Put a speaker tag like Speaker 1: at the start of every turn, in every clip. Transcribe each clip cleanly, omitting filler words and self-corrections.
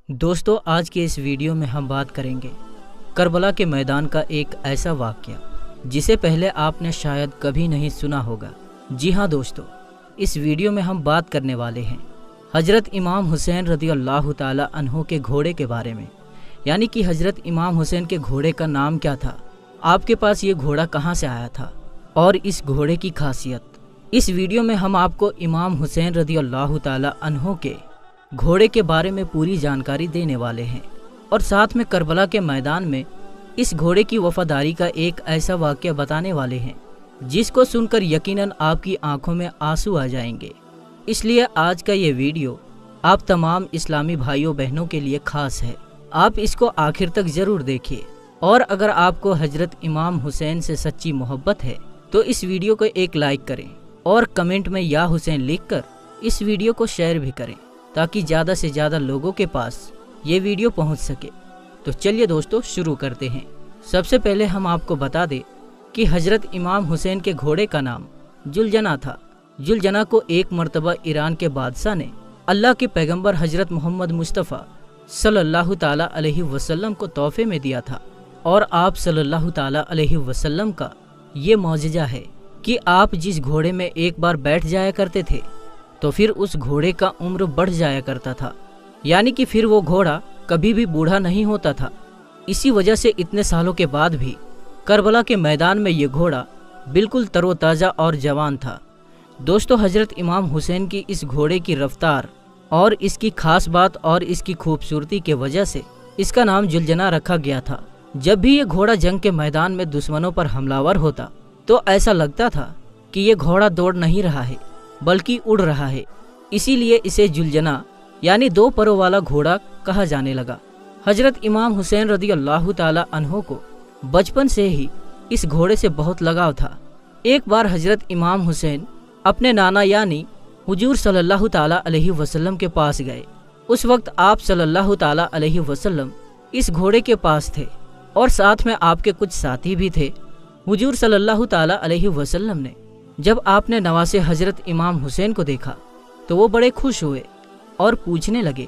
Speaker 1: दोस्तों, आज के इस वीडियो में हम बात करेंगे करबला के मैदान का एक ऐसा वाक़या जिसे पहले आपने शायद कभी नहीं सुना होगा। जी हाँ दोस्तों, इस वीडियो में हम बात करने वाले हैं हज़रत इमाम हुसैन रज़ी अल्लाह ताला अन्हो के घोड़े के बारे में। यानी कि हज़रत इमाम हुसैन के घोड़े का नाम क्या था, आपके पास ये घोड़ा कहाँ से आया था और इस घोड़े की खासियत। इस वीडियो में हम आपको इमाम हुसैन रज़ी अल्लाह ताला अन्हो के घोड़े के बारे में पूरी जानकारी देने वाले हैं और साथ में करबला के मैदान में इस घोड़े की वफादारी का एक ऐसा वाक़या बताने वाले हैं जिसको सुनकर यकीनन आपकी आंखों में आंसू आ जाएंगे। इसलिए आज का ये वीडियो आप तमाम इस्लामी भाइयों बहनों के लिए खास है। आप इसको आखिर तक ज़रूर देखिए और अगर आपको हज़रत इमाम हुसैन से सच्ची मोहब्बत है तो इस वीडियो को एक लाइक करें और कमेंट में या हुसैन लिखकर इस वीडियो को शेयर भी करें ताकि ज़्यादा से ज़्यादा लोगों के पास ये वीडियो पहुंच सके। तो चलिए दोस्तों शुरू करते हैं। सबसे पहले हम आपको बता दें कि हज़रत इमाम हुसैन के घोड़े का नाम जुलजना था। जुलजना को एक मर्तबा ईरान के बादशाह ने अल्लाह के पैगंबर हज़रत मोहम्मद मुस्तफ़ा सल्लल्लाहु ताला अलैहि वसल्लम को तोहफे में दिया था और आप सल्लल्लाहु ताला अलैहि वसल्लम का ये मौजज़ा है कि आप जिस घोड़े में एक बार बैठ जाया करते थे तो फिर उस घोड़े का उम्र बढ़ जाया करता था, यानी कि फिर वो घोड़ा कभी भी बूढ़ा नहीं होता था। इसी वजह से इतने सालों के बाद भी करबला के मैदान में ये घोड़ा बिल्कुल तरोताज़ा और जवान था। दोस्तों, हज़रत इमाम हुसैन की इस घोड़े की रफ्तार और इसकी खास बात और इसकी खूबसूरती के वजह से इसका नाम जुलजना रखा गया था। जब भी ये घोड़ा जंग के मैदान में दुश्मनों पर हमलावर होता तो ऐसा लगता था कि ये घोड़ा दौड़ नहीं रहा है बल्कि उड़ रहा है। इसीलिए इसे जुलजना यानी दो परों वाला घोड़ा कहा जाने लगा। हज़रत इमाम हुसैन रज़ी अल्लाह ताला अन्हो को बचपन से ही इस घोड़े से बहुत लगाव था। एक बार हज़रत इमाम हुसैन अपने नाना यानी हुजूर सल्लल्लाहु ताला अलैहि वसल्लम के पास गए। उस वक्त आप सल्लल्लाहु ताला अलैहि वसल्लम इस घोड़े के पास थे और साथ में आपके कुछ साथी भी थे। हुजूर सल्लल्लाहु ताला अलैहि वसल्लम ने जब आपने नवासे हज़रत इमाम हुसैन को देखा तो वो बड़े खुश हुए और पूछने लगे,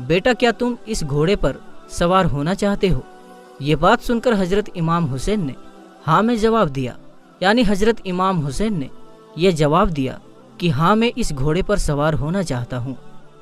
Speaker 1: बेटा क्या तुम इस घोड़े पर सवार होना चाहते हो? ये बात सुनकर हज़रत इमाम हुसैन ने हाँ में जवाब दिया। यानी हज़रत इमाम हुसैन ने यह जवाब दिया कि हाँ, मैं इस घोड़े पर सवार होना चाहता हूँ।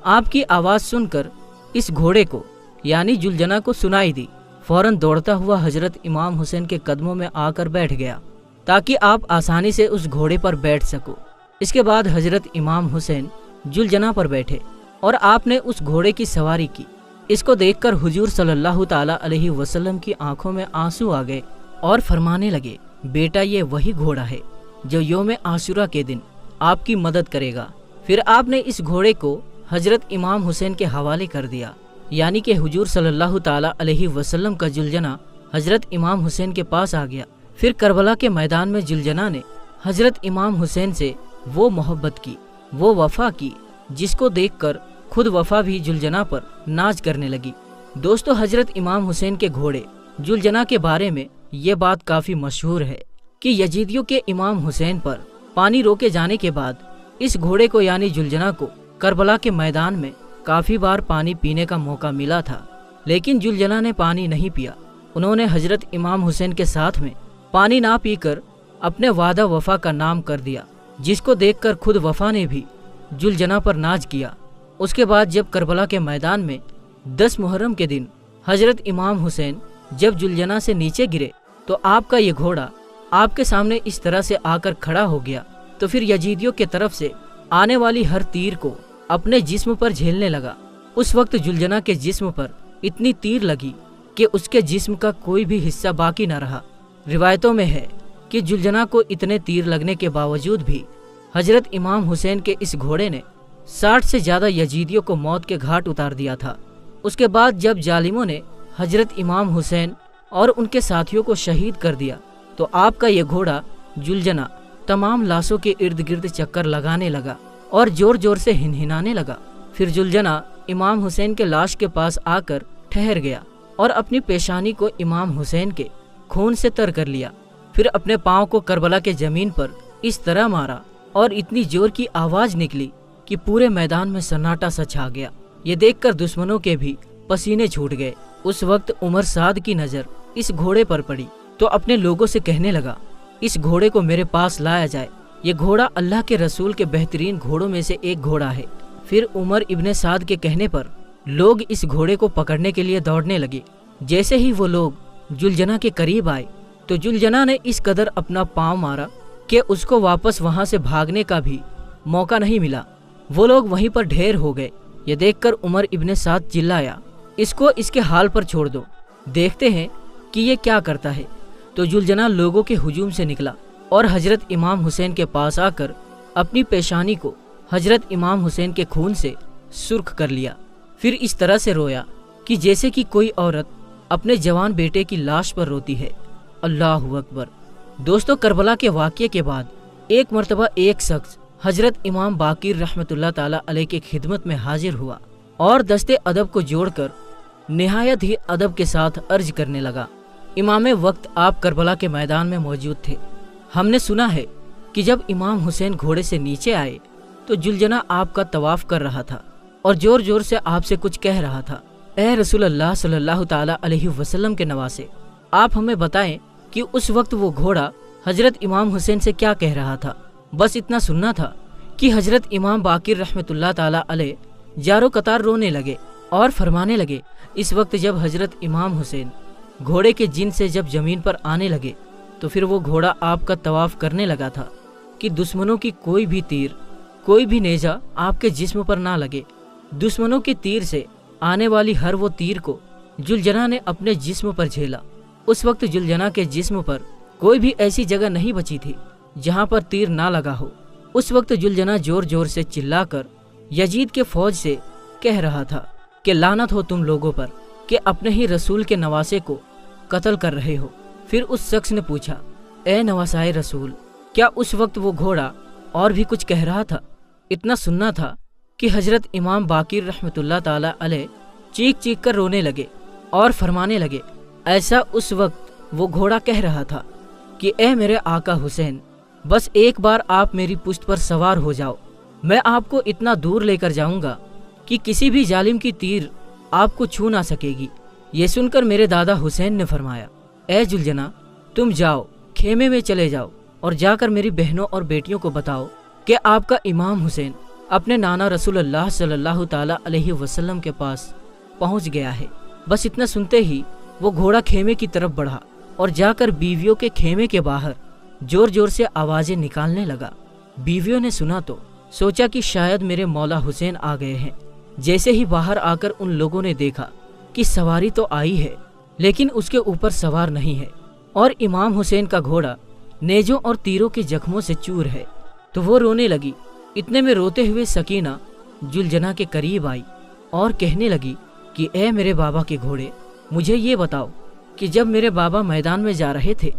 Speaker 1: आपकी आवाज़ सुनकर इस घोड़े को यानी जुलजना को सुनाई दी। फौरन दौड़ता हुआ हज़रत इमाम हुसैन के कदमों में आकर बैठ गया ताकि आप आसानी से उस घोड़े पर बैठ सको। इसके बाद हज़रत इमाम हुसैन जुलजना पर बैठे और आपने उस घोड़े की सवारी की। इसको देखकर हुजूर सल्लल्लाहु ताला अलैहि वसल्लम की आंखों में आंसू आ गए और फरमाने लगे, बेटा ये वही घोड़ा है जो यौम आशुरा के दिन आपकी मदद करेगा। फिर आपने इस घोड़े को हज़रत इमाम हुसैन के हवाले कर दिया। यानी कि हुजूर सल्लल्लाहु ताला अलैहि वसल्लम का जुलजना हज़रत इमाम हुसैन के पास आ गया। फिर करबला के मैदान में जुलजना ने हज़रत इमाम हुसैन से वो मोहब्बत की, वो वफ़ा की, जिसको देखकर खुद वफ़ा भी जुलजना पर नाज करने लगी। दोस्तों, हज़रत इमाम हुसैन के घोड़े जुलजना के बारे में ये बात काफ़ी मशहूर है कि यजीदियों के इमाम हुसैन पर पानी रोके जाने के बाद इस घोड़े को यानी जुलजना को करबला के मैदान में काफ़ी बार पानी पीने का मौका मिला था, लेकिन जुलजना ने पानी नहीं पिया। उन्होंने हज़रत इमाम हुसैन के साथ में पानी ना पीकर अपने वादा वफ़ा का नाम कर दिया, जिसको देखकर खुद वफ़ा ने भी जुलजना पर नाज किया। उसके बाद जब करबला के मैदान में 10 मुहर्रम के दिन हज़रत इमाम हुसैन जब जुलजना से नीचे गिरे तो आपका ये घोड़ा आपके सामने इस तरह से आकर खड़ा हो गया। तो फिर यजीदियों के तरफ से आने वाली हर तीर को अपने जिस्म पर झेलने लगा। उस वक्त जुलजना के जिस्म पर इतनी तीर लगी कि उसके जिस्म का कोई भी हिस्सा बाकी न रहा। रिवायतों में है कि जुलजना को इतने तीर लगने के बावजूद भी हज़रत इमाम हुसैन के इस घोड़े ने 60 से ज़्यादा यजीदियों को मौत के घाट उतार दिया था। उसके बाद जब जालिमों ने हज़रत इमाम हुसैन और उनके साथियों को शहीद कर दिया तो आपका ये घोड़ा जुलजना तमाम लाशों के इर्द गिर्द चक्कर लगाने लगा और ज़ोर ज़ोर से हिनहिनाने लगा। फिर जुलजना इमाम हुसैन के लाश के पास आकर ठहर गया और अपनी पेशानी को इमाम हुसैन के खून से तर कर लिया। फिर अपने पाँव को करबला के ज़मीन पर इस तरह मारा और इतनी जोर की आवाज़ निकली कि पूरे मैदान में सन्नाटा सा छा गया। ये देखकर दुश्मनों के भी पसीने छूट गए। उस वक्त उमर साद की नज़र इस घोड़े पर पड़ी तो अपने लोगों से कहने लगा, इस घोड़े को मेरे पास लाया जाए। ये घोड़ा अल्लाह के रसूल के बेहतरीन घोड़ों में से एक घोड़ा है। फिर उमर इब्ने साद के कहने पर लोग इस घोड़े को पकड़ने के लिए दौड़ने लगे। जैसे ही वो लोग जुलजना के करीब आए तो जुलजना ने इस कदर अपना पाँव मारा कि उसको वापस वहां से भागने का भी मौका नहीं मिला। वो लोग वहीं पर ढेर हो गए। ये देखकर उमर इब्ने साद चिल्लाया, इसको इसके हाल पर छोड़ दो, देखते हैं कि ये क्या करता है। तो जुलजना लोगों के हुजूम से निकला और हजरत इमाम हुसैन के पास आकर अपनी पेशानी को हजरत इमाम हुसैन के खून से सुर्ख कर लिया। फिर इस तरह से रोया कि जैसे कि कोई औरत अपने जवान बेटे की लाश पर रोती है। अल्लाहु अकबर। दोस्तों, करबला के वाक़ये के बाद एक मर्तबा एक शख्स हजरत इमाम बाकिर रहमतुल्लाह ताला अलैह के खिदमत में हाजिर हुआ और दस्ते अदब को जोड़कर निहायत ही अदब के साथ अर्ज करने लगा, इमाम वक्त आप करबला के मैदान में मौजूद थे। हमने सुना है कि जब इमाम हुसैन घोड़े से नीचे आए तो जुलजना आपका तवाफ कर रहा था और जोर जोर से आपसे कुछ कह रहा था। ए रसूल अल्लाह सल्लल्लाहु ताला अलैहि वसल्लम के नवासे, आप हमें बताएं कि उस वक्त वो घोड़ा हजरत इमाम हुसैन से क्या कह रहा था। बस इतना सुनना था कि हजरत इमाम बाकिर रहमतुल्लाह ताला अलैह जारो कतार रोने लगे और फरमाने लगे, इस वक्त जब हजरत इमाम हुसैन घोड़े के जिन से जब जमीन पर आने लगे तो फिर वो घोड़ा आपका तवाफ करने लगा था कि दुश्मनों की कोई भी तीर, कोई भी नेजा आपके जिस्म पर ना लगे। दुश्मनों के तीर से आने वाली हर वो तीर को जुलजना ने अपने जिस्म पर झेला। उस वक्त जुलजना के जिस्म पर कोई भी ऐसी जगह नहीं बची थी जहां पर तीर ना लगा हो। उस वक्त जुलजना जोर जोर से चिल्लाकर यजीद के फौज से कह रहा था कि लानत हो तुम लोगों पर कि अपने ही रसूल के नवासे को कत्ल कर रहे हो। फिर उस शख्स ने पूछा, ए नवासाए रसूल, क्या उस वक्त वो घोड़ा और भी कुछ कह रहा था? इतना सुनना था कि हजरत इमाम बाकिर रहमतुल्लाह ताला अलैह चीख चीख कर रोने लगे और फरमाने लगे, ऐसा उस वक्त वो घोड़ा कह रहा था कि ए मेरे आका हुसैन, बस एक बार आप मेरी पुश्त पर सवार हो जाओ, मैं आपको इतना दूर लेकर जाऊंगा कि किसी भी जालिम की तीर आपको छू ना सकेगी। ये सुनकर मेरे दादा हुसैन ने फरमाया, ए जुलजना, तुम जाओ, खेमे में चले जाओ और जाकर मेरी बहनों और बेटियों को बताओ कि आपका इमाम हुसैन अपने नाना रसूलुल्लाह सल्लल्लाहु ताला अलैहि वसल्लम के पास पहुंच गया है। बस इतना सुनते ही वो घोड़ा खेमे की तरफ बढ़ा और जाकर बीवियों के खेमे के बाहर जोर जोर से आवाजें निकालने लगा। बीवियों ने सुना तो सोचा कि शायद मेरे मौला हुसैन आ गए हैं। जैसे ही बाहर आकर उन लोगों ने देखा कि सवारी तो आई है लेकिन उसके ऊपर सवार नहीं है और इमाम हुसैन का घोड़ा नेजों और तीरों के जख्मों से चूर है, तो वो रोने लगी। इतने में रोते हुए सकीना जुलजना के करीब आई और कहने लगी कि ए मेरे बाबा के घोड़े, मुझे ये बताओ कि जब मेरे बाबा मैदान में जा रहे थे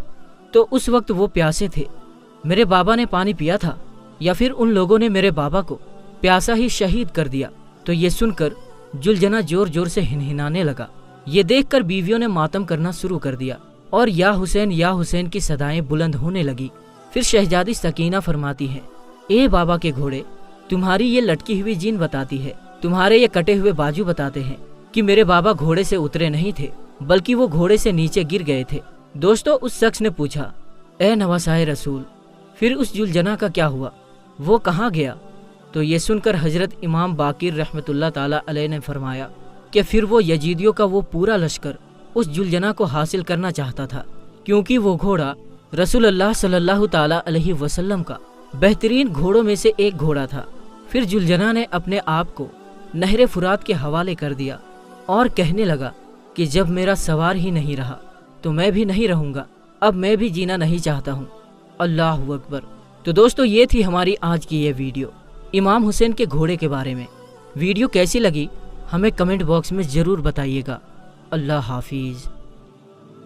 Speaker 1: तो उस वक्त वो प्यासे थे, मेरे बाबा ने पानी पिया था या फिर उन लोगों ने मेरे बाबा को प्यासा ही शहीद कर दिया? तो ये सुनकर जुलजना जोर जोर से हिनहिनाने लगा। ये देखकर बीवियों ने मातम करना शुरू कर दिया और या हुसैन की सदाएं बुलंद होने लगी। फिर शहजादी सकीना फरमाती है, ए बाबा के घोड़े, तुम्हारी ये लटकी हुई जीन बताती है, तुम्हारे ये कटे हुए बाजू बताते हैं कि मेरे बाबा घोड़े से उतरे नहीं थे बल्कि वो घोड़े से नीचे गिर गए थे। दोस्तों, उस शख्स ने पूछा, ए नवासाए रसूल, फिर उस जुलजना का क्या हुआ, वो कहाँ गया? तो ये सुनकर हजरत इमाम बाकिर रहमतुल्लाह ताला अलैह ने फरमाया कि फिर वो यजीदियों का वो पूरा लश्कर उस जुलजना को हासिल करना चाहता था, क्योंकि वो घोड़ा रसूलुल्लाह सल्लल्लाहु ताला अलैहि वसल्लम का बेहतरीन घोड़ों में से एक घोड़ा था। फिर जुलजना ने अपने आप को नहर फुरात के हवाले कर दिया और कहने लगा कि जब मेरा सवार ही नहीं रहा तो मैं भी नहीं रहूँगा, अब मैं भी जीना नहीं चाहता हूँ। अल्लाहु अकबर। तो दोस्तों, ये थी हमारी आज की ये वीडियो इमाम हुसैन के घोड़े के बारे में। वीडियो कैसी लगी हमें कमेंट बॉक्स में ज़रूर बताइएगा। अल्लाह हाफिज़।